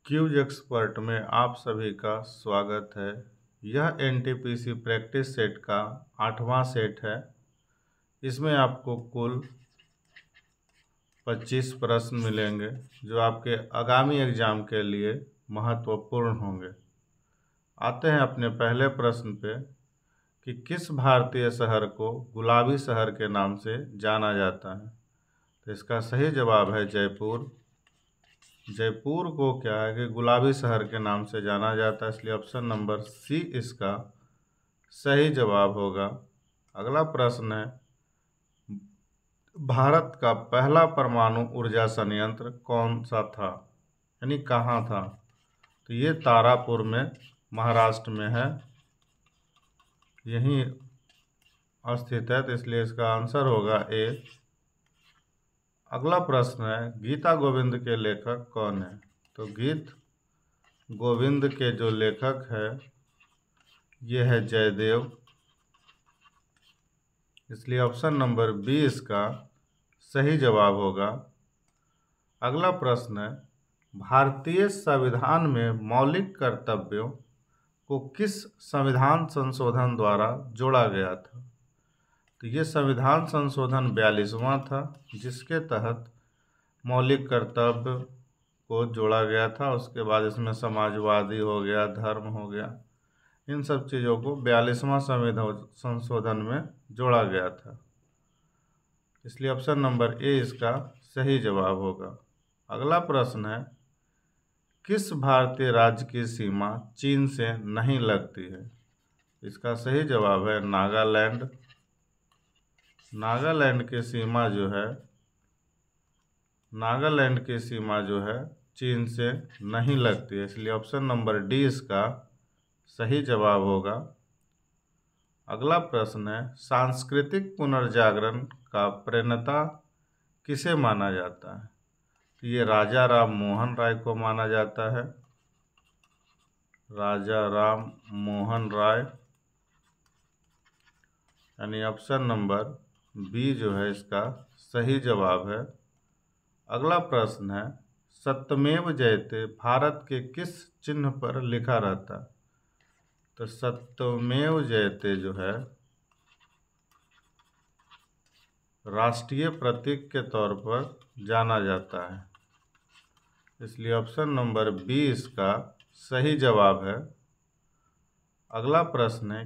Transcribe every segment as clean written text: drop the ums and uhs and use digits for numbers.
Cues expert में आप सभी का स्वागत है। यह एनटीपीसी प्रैक्टिस सेट का 8वां सेट है। इसमें आपको कुल 25 प्रश्न मिलेंगे जो आपके आगामी एग्जाम के लिए महत्वपूर्ण होंगे। आते हैं अपने पहले प्रश्न पे कि किस भारतीय शहर को गुलाबी शहर के नाम से जाना जाता है। तो इसका सही जवाब है जयपुर। जयपुर को क्या है कि गुलाबी शहर के नाम से जाना जाता है, इसलिए ऑप्शन नंबर सी इसका सही जवाब होगा। अगला प्रश्न है, भारत का पहला परमाणु ऊर्जा संयंत्र कौन सा था, यानी कहाँ था। तो ये तारापुर में महाराष्ट्र में है, यहीं स्थित है, तो इसलिए इसका आंसर होगा ए। अगला प्रश्न है, गीता गोविंद के लेखक कौन है। तो गीत गोविंद के जो लेखक है ये है जयदेव, इसलिए ऑप्शन नंबर बी इसका सही जवाब होगा। अगला प्रश्न है, भारतीय संविधान में मौलिक कर्तव्यों को किस संविधान संशोधन द्वारा जोड़ा गया था। तो ये संविधान संशोधन 42वां था, जिसके तहत मौलिक कर्तव्य को जोड़ा गया था। उसके बाद इसमें समाजवादी हो गया, धर्म हो गया, इन सब चीज़ों को 42वां संविधान संशोधन में जोड़ा गया था, इसलिए ऑप्शन नंबर ए इसका सही जवाब होगा। अगला प्रश्न है, किस भारतीय राज्य की सीमा चीन से नहीं लगती है। इसका सही जवाब है नागालैंड। नागालैंड की सीमा जो है चीन से नहीं लगती है, इसलिए ऑप्शन नंबर डी इसका सही जवाब होगा। अगला प्रश्न है, सांस्कृतिक पुनर्जागरण का प्रणेता किसे माना जाता है। तो ये राजा राम मोहन राय को माना जाता है। राजा राम मोहन राय, यानी ऑप्शन नंबर बी जो है इसका सही जवाब है। अगला प्रश्न है, सत्यमेव जयते भारत के किस चिन्ह पर लिखा रहता है। तो सत्यमेव जयते जो है राष्ट्रीय प्रतीक के तौर पर जाना जाता है, इसलिए ऑप्शन नंबर बी इसका सही जवाब है। अगला प्रश्न है,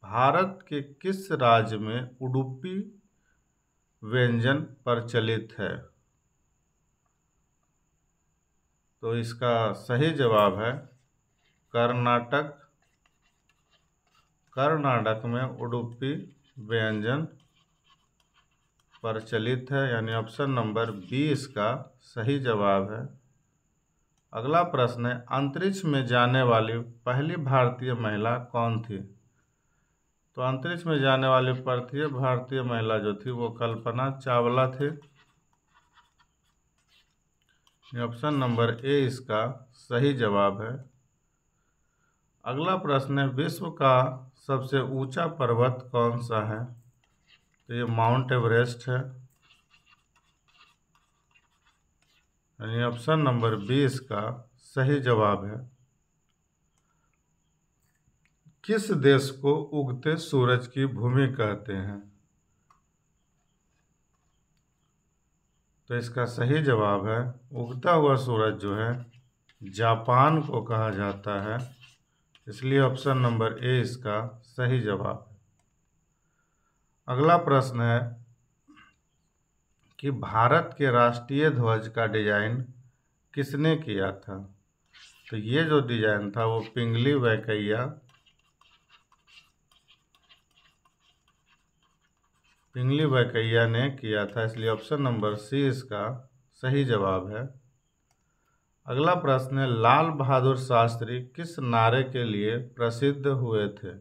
भारत के किस राज्य में उडुपी व्यंजन प्रचलित है। तो इसका सही जवाब है कर्नाटक। कर्नाटक में उडुपी व्यंजन प्रचलित है, यानी ऑप्शन नंबर बी इसका सही जवाब है। अगला प्रश्न है, अंतरिक्ष में जाने वाली पहली भारतीय महिला कौन थी। तो अंतरिक्ष में जाने वाली पहली भारतीय महिला जो थी वो कल्पना चावला थी, ऑप्शन नंबर ए इसका सही जवाब है। अगला प्रश्न है, विश्व का सबसे ऊंचा पर्वत कौन सा है। तो ये माउंट एवरेस्ट है, यानी ऑप्शन नंबर बी इसका सही जवाब है। किस देश को उगते सूरज की भूमि कहते हैं। तो इसका सही जवाब है उगता हुआ सूरज जो है जापान को कहा जाता है, इसलिए ऑप्शन नंबर ए इसका सही जवाब है। अगला प्रश्न है कि भारत के राष्ट्रीय ध्वज का डिजाइन किसने किया था। तो ये जो डिजाइन था वो पिंगली वैकेया ने किया था, इसलिए ऑप्शन नंबर सी इसका सही जवाब है। अगला प्रश्न है, लाल बहादुर शास्त्री किस नारे के लिए प्रसिद्ध हुए थे।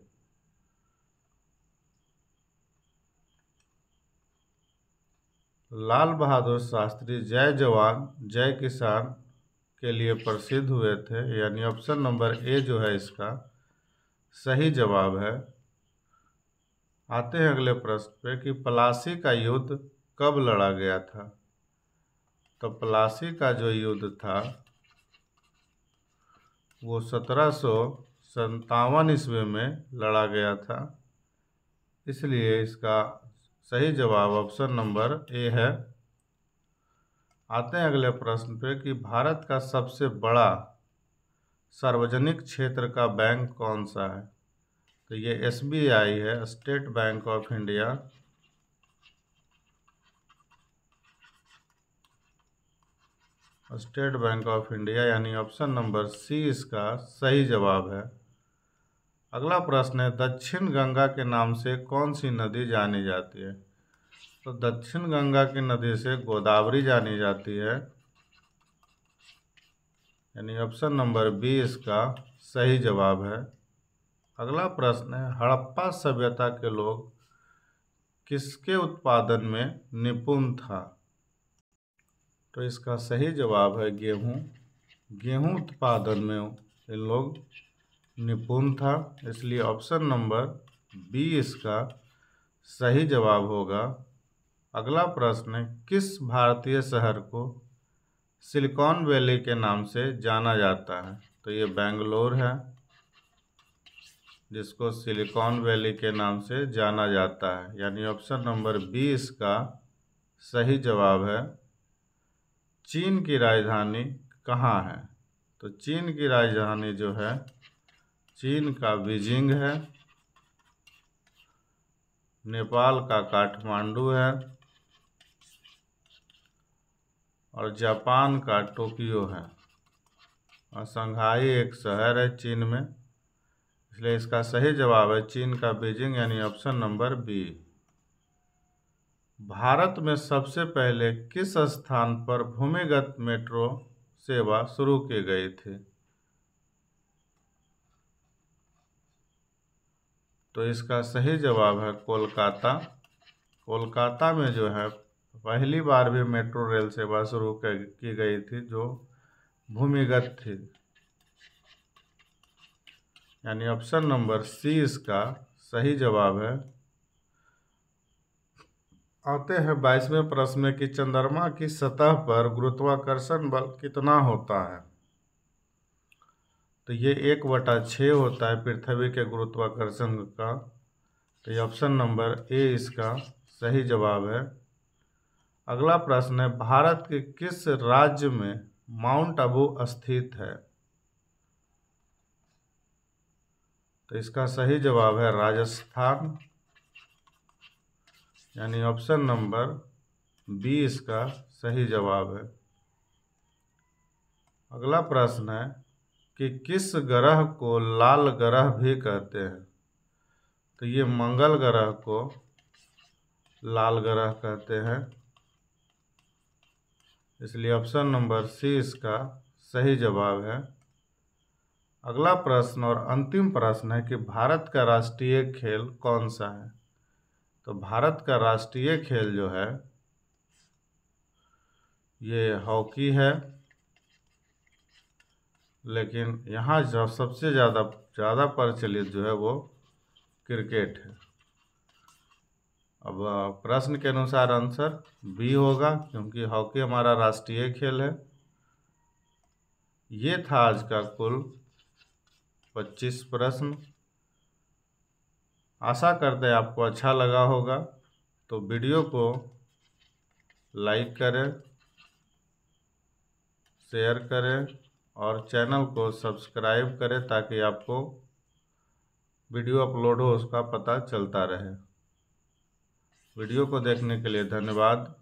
लाल बहादुर शास्त्री जय जवान जय किसान के लिए प्रसिद्ध हुए थे, यानी ऑप्शन नंबर ए जो है इसका सही जवाब है। आते हैं अगले प्रश्न पे कि प्लासी का युद्ध कब लड़ा गया था। तो प्लासी का जो युद्ध था वो 1757 ईस्वी में लड़ा गया था। इसलिए इसका सही जवाब ऑप्शन नंबर ए है। आते हैं अगले प्रश्न पे कि भारत का सबसे बड़ा सार्वजनिक क्षेत्र का बैंक कौन सा है। तो ये SBI है, state bank of India. State bank of India यानी ऑप्शन नंबर सी इसका सही जवाब है। अगला प्रश्न है, दक्षिण गंगा के नाम से कौन सी नदी जानी जाती है। तो दक्षिण गंगा की नदी से गोदावरी जानी जाती है, यानी ऑप्शन नंबर बी इसका सही जवाब है। अगला प्रश्न है, हड़प्पा सभ्यता के लोग किसके उत्पादन में निपुण था। तो इसका सही जवाब है गेहूं। गेहूं उत्पादन में इन लोग निपुण था, इसलिए ऑप्शन नंबर बी इसका सही जवाब होगा। अगला प्रश्न है, किस भारतीय शहर को सिलिकॉन वैली के नाम से जाना जाता है। तो ये बेंगलोर है, जिसको सिलिकॉन वैली के नाम से जाना जाता है, यानी ऑप्शन नंबर बी इसका सही जवाब है। चीन की राजधानी कहाँ है। तो चीन की राजधानी जो है, चीन का बीजिंग है, नेपाल का काठमांडू है और जापान का टोक्यो है। और शंघाई एक शहर है चीन में, इसलिए इसका सही जवाब है चीन का बीजिंग, यानी ऑप्शन नंबर बी। भारत में सबसे पहले किस स्थान पर भूमिगत मेट्रो सेवा शुरू की गई थी। तो इसका सही जवाब है कोलकाता। कोलकाता में जो है पहली बार भी मेट्रो रेल सेवा शुरू की गई थी, जो भूमिगत थी, यानी ऑप्शन नंबर सी इसका सही जवाब है। आते हैं 22वें प्रश्न में कि चंद्रमा की सतह पर गुरुत्वाकर्षण बल कितना होता है। तो ये 1/6 होता है पृथ्वी के गुरुत्वाकर्षण का। तो ये ऑप्शन नंबर ए इसका सही जवाब है। अगला प्रश्न है, भारत के किस राज्य में माउंट आबू स्थित है। तो इसका सही जवाब है राजस्थान, यानी ऑप्शन नंबर बी इसका सही जवाब है। अगला प्रश्न है कि किस ग्रह को लाल ग्रह भी कहते हैं। तो ये मंगल ग्रह को लाल ग्रह कहते हैं, इसलिए ऑप्शन नंबर सी इसका सही जवाब है। अगला प्रश्न और अंतिम प्रश्न है कि भारत का राष्ट्रीय खेल कौन सा है। तो भारत का राष्ट्रीय खेल जो है ये हॉकी है, लेकिन यहाँ जो सबसे ज़्यादा प्रचलित जो है वो क्रिकेट है। अब प्रश्न के अनुसार आंसर बी होगा, क्योंकि हॉकी हमारा राष्ट्रीय खेल है। ये था आज का कुल 25 प्रश्न। आशा करते हैं आपको अच्छा लगा होगा। तो वीडियो को लाइक करें, शेयर करें और चैनल को सब्सक्राइब करें, ताकि आपको वीडियो अपलोड हो उसका पता चलता रहे। वीडियो को देखने के लिए धन्यवाद।